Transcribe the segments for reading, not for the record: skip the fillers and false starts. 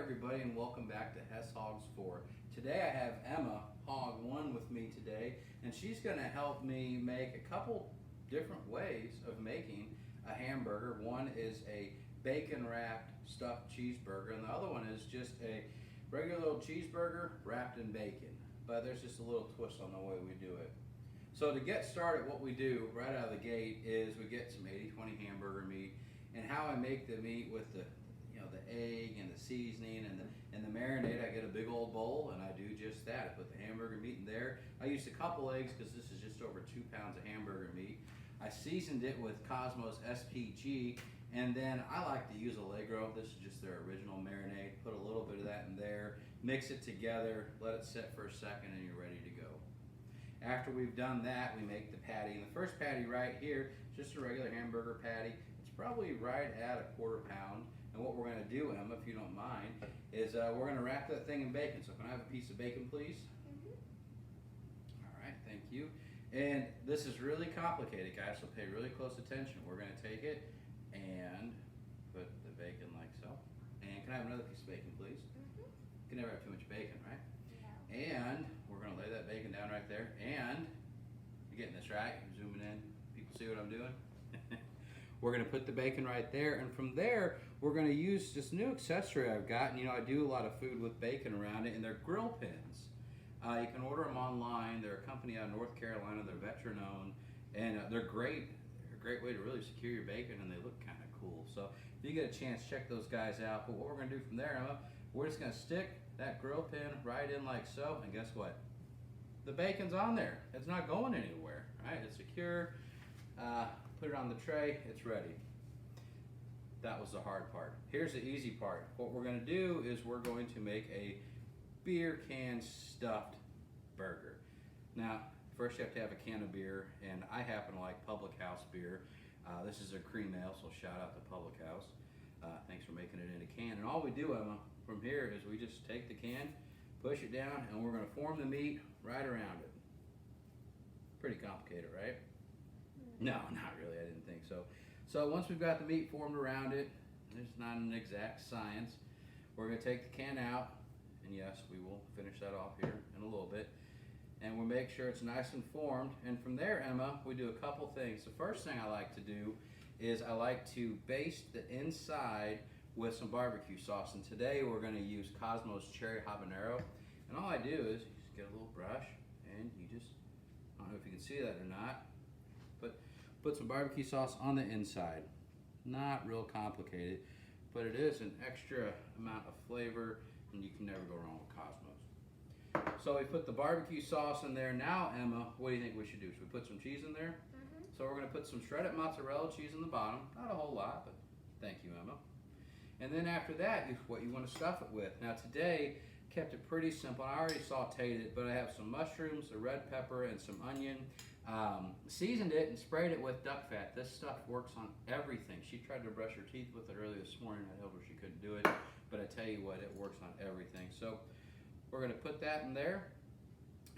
everybody, and welcome back to Hess Hogs 4. Today I have Emma, Hog 1, with me today, and she's going to help me make a couple different ways of making a hamburger. One is a bacon-wrapped stuffed cheeseburger, and the other one is just a regular little cheeseburger wrapped in bacon. But there's just a little twist on the way we do it. So to get started, what we do right out of the gate is we get some 80-20 hamburger meat, and how I make the meat with the egg and the seasoning and the marinade. I get a big old bowl and I do just that. I put the hamburger meat in there. I used a couple eggs because this is just over 2 pounds of hamburger meat. I seasoned it with Cosmos SPG, and then I like to use Allegro. This is just their original marinade. Put a little bit of that in there, mix it together, let it sit for a second, and you're ready to go. After we've done that, we make the patty. And the first patty right here is just a regular hamburger patty. It's probably right at a 1/4 pound. And what we're going to do, Emma, if you don't mind, is we're going to wrap that thing in bacon. So can I have a piece of bacon, please? Mm-hmm. All right, thank you. And this is really complicated, guys, so pay really close attention. We're going to take it and put the bacon like so. And can I have another piece of bacon, please? Mm-hmm. You can never have too much bacon, right? No. And we're going to lay that bacon down right there. And you're getting this right? You're zooming in. People see what I'm doing? We're going to put the bacon right there, and from there we're going to use this new accessory I've got. And I do a lot of food with bacon around it, and they're grill pins. You can order them online. They're a company out of North Carolina. They're veteran owned, and they're great. They're a great way to really secure your bacon, and they look kind of cool. So if you get a chance, check those guys out. But what we're going to do from there, Emma, we're just going to stick that grill pin right in like so, and guess what? The bacon's on there. It's not going anywhere, right? It's secure. Put it on the tray, it's ready. That was the hard part. Here's the easy part. What we're going to do is we're going to make a beer can stuffed burger. Now, first you have to have a can of beer, and I happen to like Public House beer. This is a cream ale, so shout out to Public House. Thanks for making it in a can. And all we do, Emma, from here is we just take the can, push it down, and we're going to form the meat right around it. Pretty complicated, right? No, not really. I didn't think so. So once we've got the meat formed around it, it's not an exact science, we're going to take the can out, and yes, we will finish that off here in a little bit, and we'll make sure it's nice and formed. And from there, Emma, we do a couple things. The first thing I like to do is I like to baste the inside with some barbecue sauce, and today we're going to use Cosmos Cherry Habanero. And all I do is you just get a little brush, and you just, I don't know if you can see that or not, but put some barbecue sauce on the inside. Not real complicated, but it is an extra amount of flavor, and you can never go wrong with Cosmos. So we put the barbecue sauce in there. Now, Emma, what do you think we should do? Should we put some cheese in there? Mm-hmm. So we're going to put some shredded mozzarella cheese in the bottom. Not a whole lot, but thank you, Emma. And then after that, what you want to stuff it with. Now today, kept it pretty simple. I already sauteed it, but I have some mushrooms, a red pepper, and some onion. Seasoned it and sprayed it with duck fat. This stuff works on everything. She tried to brush her teeth with it earlier this morning. I told her she couldn't do it, but I tell you what, it works on everything. So we're going to put that in there.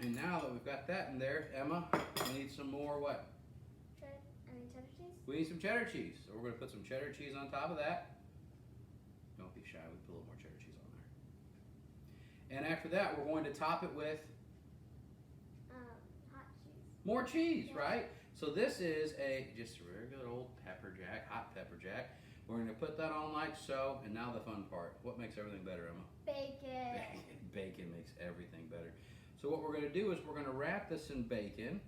And now that we've got that in there, Emma, we need some more what? Cheddar cheese? We need some cheddar cheese. So we're going to put some cheddar cheese on top of that. Don't be shy. We put a little more cheddar cheese on there. And after that, we're going to top it with hot cheese. More cheese, yeah. Right? So this is just a regular old pepper jack, hot pepper jack. We're going to put that on like so, and now the fun part. What makes everything better, Emma? Bacon. Bacon makes everything better. So what we're going to do is we're going to wrap this in bacon,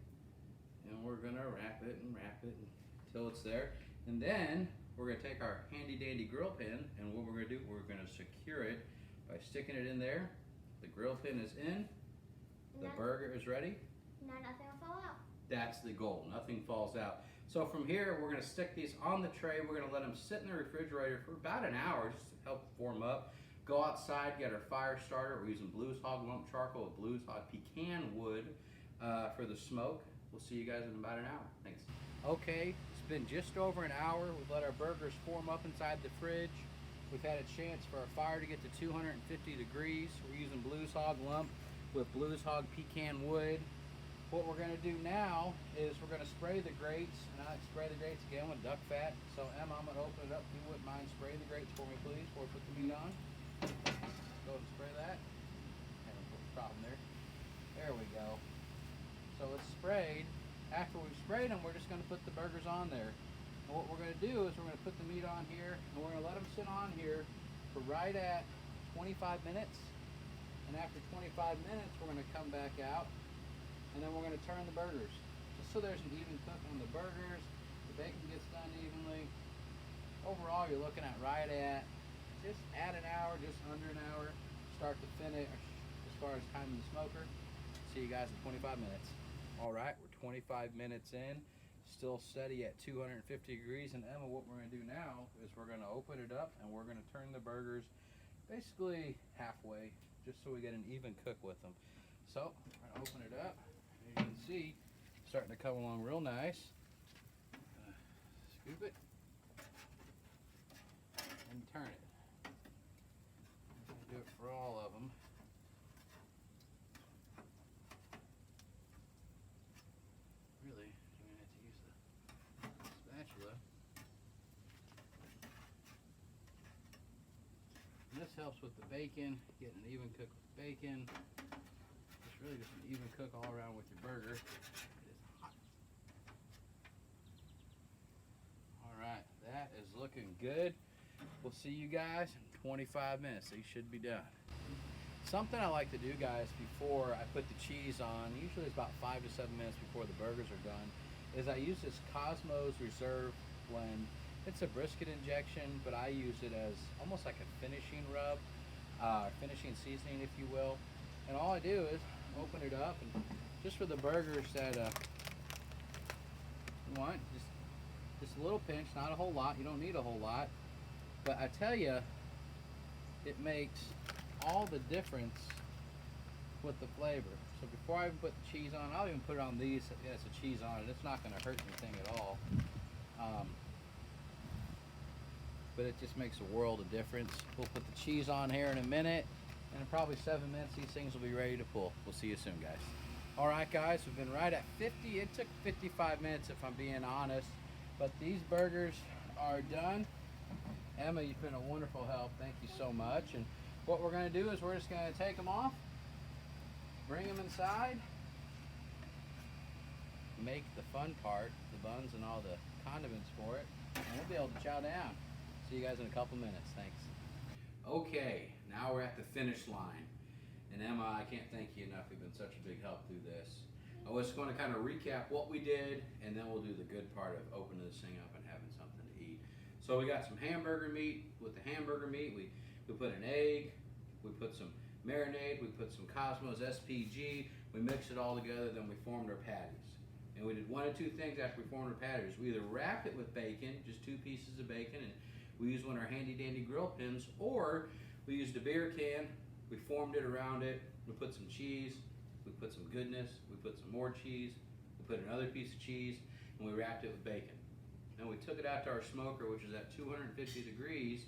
and we're going to wrap it until it's there. And then we're going to take our handy dandy grill pin, and what we're going to do, we're going to secure it by sticking it in there. The grill pin is in. The burger is ready. Now nothing will fall out. That's the goal. Nothing falls out. So from here, we're going to stick these on the tray. We're going to let them sit in the refrigerator for about an hour just to help form up. Go outside, get our fire starter. We're using Blues Hog lump charcoal with Blues Hog pecan wood for the smoke. We'll see you guys in about an hour. Thanks. Okay, it's been just over an hour. We've let our burgers form up inside the fridge. We've had a chance for our fire to get to 250 degrees. We're using Blues Hog lump with Blues Hog pecan wood. What we're going to do now is we're going to spray the grates, and I spray the grates again with duck fat. So Emma, I'm going to open it up. If you wouldn't mind spraying the grates for me, please, before we put the meat on. it's sprayed. After we've sprayed them, we're just going to put the burgers on there. And what we're going to do is we're going to put the meat on here, and we're going to let them sit on here for right at 25 minutes. And after 25 minutes, we're going to come back out, and then we're going to turn the burgers. Just so there's an even cook on the burgers, the bacon gets done evenly. Overall, you're looking at right at just add an hour, just under an hour, start to finish as far as time in the smoker. See you guys in 25 minutes. All right, we're 25 minutes in, still steady at 250 degrees. And Emma, what we're gonna do now is we're gonna open it up and we're gonna turn the burgers basically halfway, just so we get an even cook with them. So, we're gonna open it up. As you can see, starting to come along real nice. Scoop it and turn it. I'm gonna do it for all of them. Really, you're gonna have to use the spatula. And this helps with the bacon, getting an even cook with bacon. It's really just an even cook all around with your burger. It is hot. Alright, that is looking good. We'll see you guys in 25 minutes. These should be done. Something I like to do, guys, before I put the cheese on, usually it's about 5 to 7 minutes before the burgers are done, is I use this Cosmos Reserve blend. It's a brisket injection, but I use it as almost like a finishing rub, finishing seasoning, if you will. And all I do is open it up, and just for the burgers that you want, just a little pinch, not a whole lot. You don't need a whole lot. But I tell you, it makes all the difference with the flavor. So before I even put the cheese on, I'll even put it on these as a cheese on it. It's not going to hurt anything at all. But it just makes a world of difference. We'll put the cheese on here in a minute, and in probably 7 minutes these things will be ready to pull. We'll see you soon, guys. All right, guys, we've been right at 50. It took 55 minutes if I'm being honest, but these burgers are done. Emma, you've been a wonderful help. Thank you so much. And what we're going to do is we're just going to take them off, bring them inside, make the fun part, the buns and all the condiments for it, and we'll be able to chow down. See you guys in a couple minutes. Thanks. Okay, now we're at the finish line. And Emma, I can't thank you enough. You've been such a big help through this. I was going to kind of recap what we did, and then we'll do the good part of opening this thing up and having something to eat. So we got some hamburger meat. With the hamburger meat, we put an egg, we put some marinade, we put some Cosmos SPG, we mixed it all together, then we formed our patties. And we did one of two things after we formed our patties. We either wrapped it with bacon, just 2 pieces of bacon, and we used one of our handy dandy grill pins, or we used a beer can, we formed it around it, we put some cheese, we put some goodness, we put some more cheese, we put another piece of cheese, and we wrapped it with bacon. Then we took it out to our smoker, which is at 250 degrees,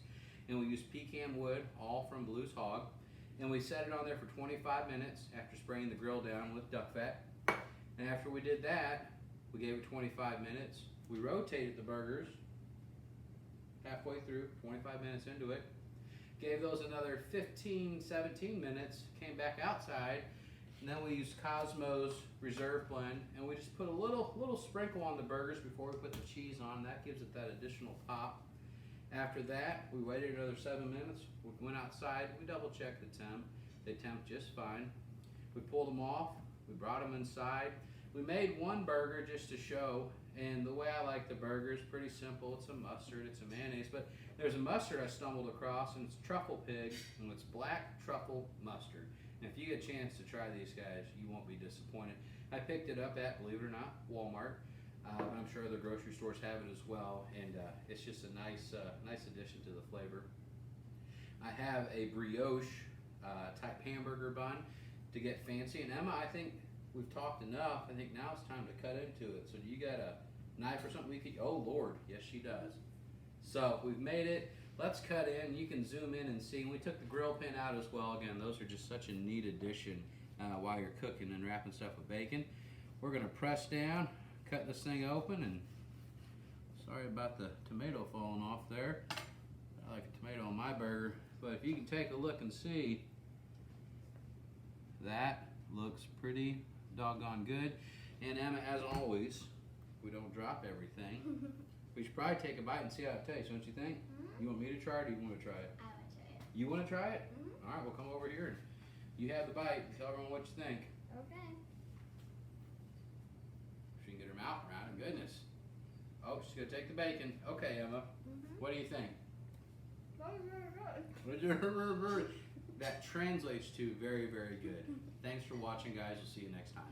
and we used pecan wood, all from Blues Hog, and we set it on there for 25 minutes after spraying the grill down with duck fat. And after we did that, we gave it 25 minutes. We rotated the burgers halfway through, 25 minutes into it, gave those another 15, 17 minutes, came back outside, and then we used Cosmos Reserve blend, and we just put a little sprinkle on the burgers before we put the cheese on. That gives it that additional pop. After that, we waited another 7 minutes. We went outside, we double checked the temp. They temp just fine. We pulled them off, we brought them inside. We made one burger just to show, and the way I like the burger is pretty simple. It's a mustard, it's a mayonnaise, but there's a mustard I stumbled across, and it's truffle pig, and it's black truffle mustard. And if you get a chance to try these guys, you won't be disappointed. I picked it up at, believe it or not, Walmart. But I'm sure other grocery stores have it as well, and it's just a nice addition to the flavor. I have a brioche type hamburger bun to get fancy, and Emma, I think we've talked enough. I think now it's time to cut into it. So do you got a knife or something we could? Oh Lord, yes she does. So we've made it. Let's cut in. You can zoom in and see. And we took the grill pin out as well. Again, those are just such a neat addition while you're cooking and wrapping stuff with bacon. We're gonna press down, cut this thing open, and sorry about the tomato falling off there. I like a tomato on my burger, but if you can take a look and see, that looks pretty doggone good. And Emma, as always, we don't drop everything. We should probably take a bite and see how it tastes, don't you think? You want me to try it or do you want to try it? I want to try it. You want to try it? All right, we'll come over here and you have the bite and tell everyone what you think. Okay. She can get her mouth around it. Goodness. Oh, she's going to take the bacon. Okay, Emma. What do you think? That translates to very, very good. Thanks for watching, guys. We'll see you next time.